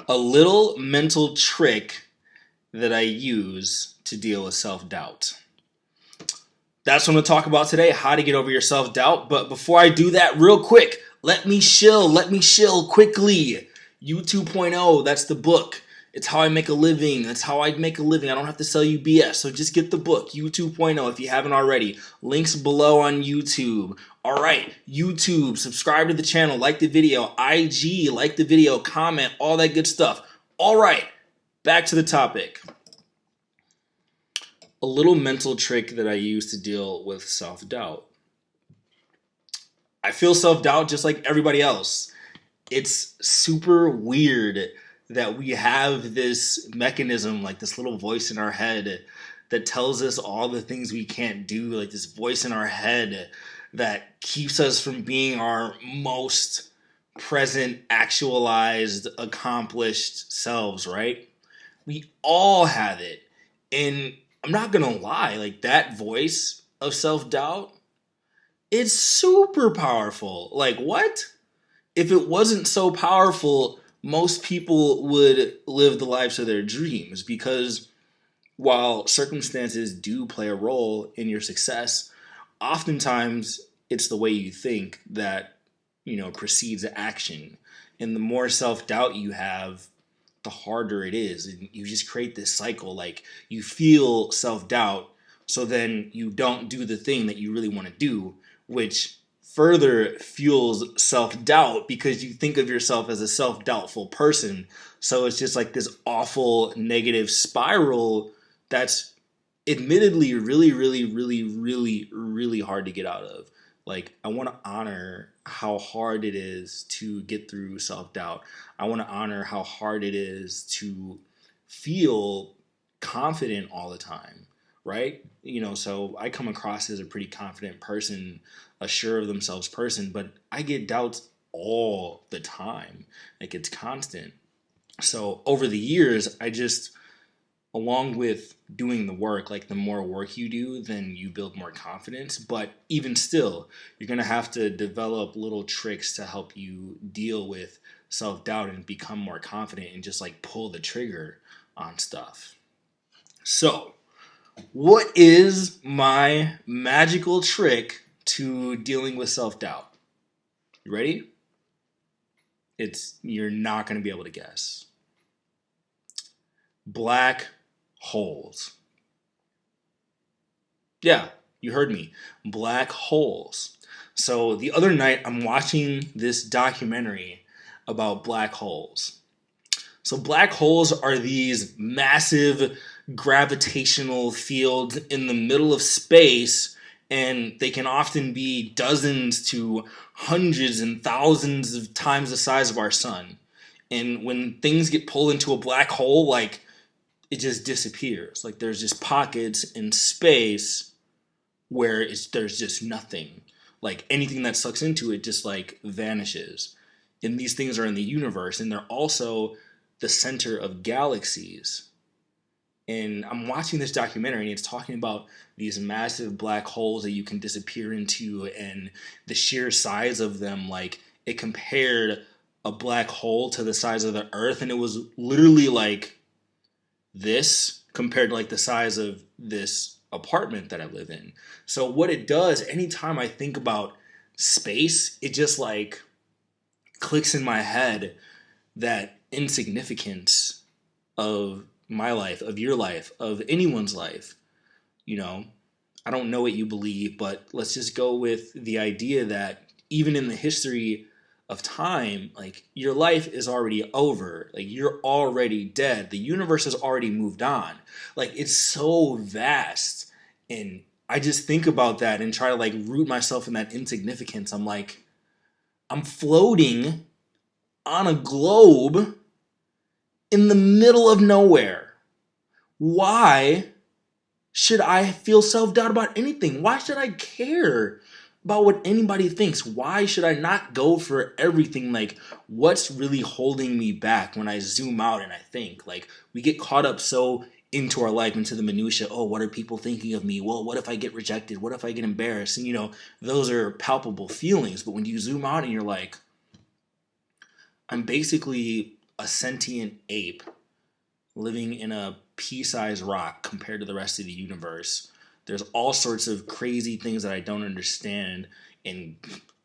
A little mental trick that I use to deal with self-doubt. That's what I'm going to talk about today, how to get over your self-doubt. But before I do that, real quick, let me shill quickly. You 2.0, that's the book. It's how I make a living. That's how I make a living. I don't have to sell you BS. So just get the book, You 2.0, if you haven't already. Links below on YouTube. All right, YouTube, subscribe to the channel, like the video. IG, like the video, comment, all that good stuff. All right, back to the topic. A little mental trick that I use to deal with self-doubt. I feel self-doubt just like everybody else. It's super weird that we have this mechanism, like this little voice in our head that tells us all the things we can't do, like this voice in our head that keeps us from being our most present, actualized, accomplished selves, right? We all have it. And I'm not gonna lie, like that voice of self-doubt, it's super powerful. Like what? If it wasn't so powerful, most people would live the lives of their dreams, because while circumstances do play a role in your success, oftentimes it's the way you think that, precedes action. And the more self-doubt you have, the harder it is. And you just create this cycle. Like you feel self-doubt, so then you don't do the thing that you really want to do, which further fuels self-doubt because you think of yourself as a self-doubtful person. So it's just like this awful negative spiral that's admittedly really, really, really, really, really hard to get out of. Like, I want to honor how hard it is to get through self-doubt. I want to honor how hard it is to feel confident all the time, right? So I come across as a pretty confident person, a sure of themselves person, but I get doubts all the time. Like, it's constant. So over the years, I just, along with doing the work, like the more work you do, then you build more confidence. But even still, you're going to have to develop little tricks to help you deal with self-doubt and become more confident and just like pull the trigger on stuff. So, what is my magical trick to dealing with self-doubt? You ready? You're not going to be able to guess. Black holes. Yeah, you heard me. Black holes. So the other night I'm watching this documentary about black holes. So black holes are these massive gravitational fields in the middle of space, and they can often be dozens to hundreds and thousands of times the size of our sun. And when things get pulled into a black hole, like, it just disappears. Like, there's just pockets in space where there's just nothing. Like, anything that sucks into it just like vanishes. And these things are in the universe, and they're also the center of galaxies. And I'm watching this documentary, and it's talking about these massive black holes that you can disappear into, and the sheer size of them. Like, it compared a black hole to the size of the Earth, and it was literally like this compared to like the size of this apartment that I live in. So what it does, anytime I think about space, it just like clicks in my head that insignificance of my life, of your life, of anyone's life. I don't know what you believe, but let's just go with the idea that even in the history of time, like, your life is already over. Like, you're already dead. The universe has already moved on. Like, it's so vast. And I just think about that and try to like root myself in that insignificance. I'm like, I'm floating on a globe in the middle of nowhere. Why should I feel self-doubt about anything? Why should I care about what anybody thinks? Why should I not go for everything? Like, what's really holding me back when I zoom out and I think? Like, we get caught up so into our life, into the minutia. Oh, what are people thinking of me? Well, what if I get rejected? What if I get embarrassed? And those are palpable feelings. But when you zoom out and you're like, I'm basically a sentient ape living in a pea-sized rock compared to the rest of the universe. There's all sorts of crazy things that I don't understand in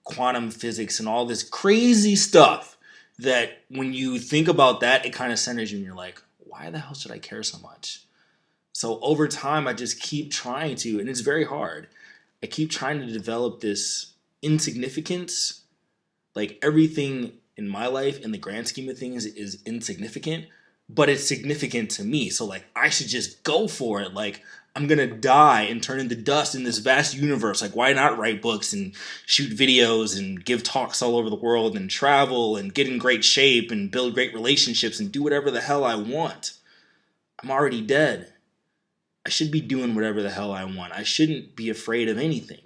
quantum physics and all this crazy stuff that when you think about that, it kind of centers you and you're like, why the hell should I care so much? So over time, I just keep trying to, and it's very hard. I keep trying to develop this insignificance. Like everything in my life in the grand scheme of things is insignificant, but it's significant to me. So like I should just go for it. Like I'm gonna die and turn into dust in this vast universe. Like why not write books and shoot videos and give talks all over the world and travel and get in great shape and build great relationships and do whatever the hell I want? I'm already dead. I should be doing whatever the hell I want. I shouldn't be afraid of anything.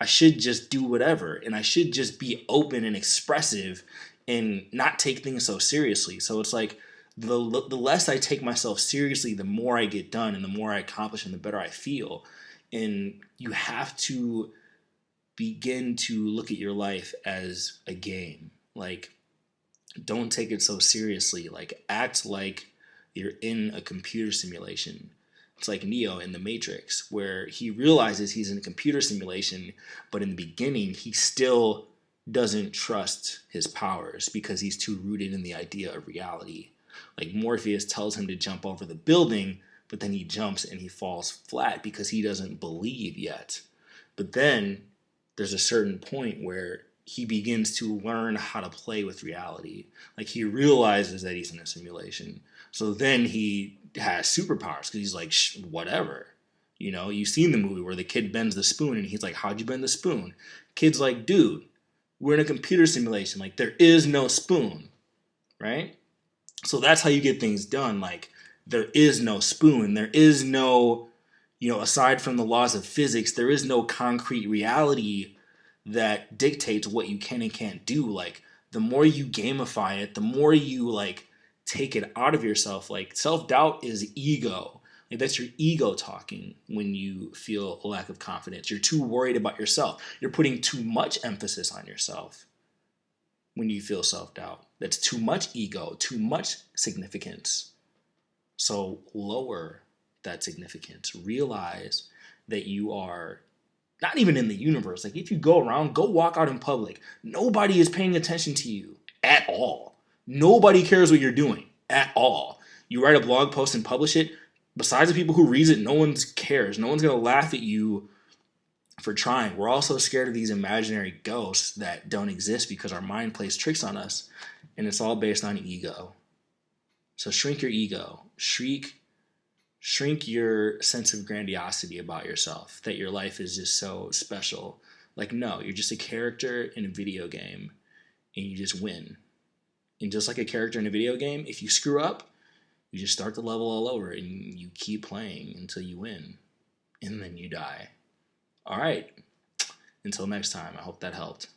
I should just do whatever, and I should just be open and expressive and not take things so seriously. So it's like the less I take myself seriously, the more I get done and the more I accomplish and the better I feel. And you have to begin to look at your life as a game. Like, don't take it so seriously. Like, act like you're in a computer simulation. It's like Neo in The Matrix, where he realizes he's in a computer simulation, but in the beginning, he still doesn't trust his powers because he's too rooted in the idea of reality. Like Morpheus tells him to jump over the building, but then he jumps and he falls flat because he doesn't believe yet. But then there's a certain point where he begins to learn how to play with reality. Like he realizes that he's in a simulation. So then he has superpowers because he's like, whatever. You know, you've seen the movie where the kid bends the spoon and he's like, how'd you bend the spoon? Kid's like, dude, we're in a computer simulation. Like there is no spoon, right? So that's how you get things done. Like there is no spoon. There is no, aside from the laws of physics, there is no concrete reality that dictates what you can and can't do. Like the more you gamify it, the more you like take it out of yourself. Like self-doubt is ego. Like that's your ego talking when you feel a lack of confidence. You're too worried about yourself. You're putting too much emphasis on yourself when you feel self-doubt. That's too much ego, too much significance. So lower that significance. Realize that you are not even in the universe. Like if you go around, go walk out in public. Nobody is paying attention to you at all. Nobody cares what you're doing at all. You write a blog post and publish it. Besides the people who read it, no one cares. No one's going to laugh at you for trying. We're also scared of these imaginary ghosts that don't exist because our mind plays tricks on us. And it's all based on ego. So shrink your ego. Shrink your sense of grandiosity about yourself, that your life is just so special. Like, no, you're just a character in a video game and you just win. And just like a character in a video game, if you screw up, you just start the level all over and you keep playing until you win. And then you die. All right. Until next time, I hope that helped.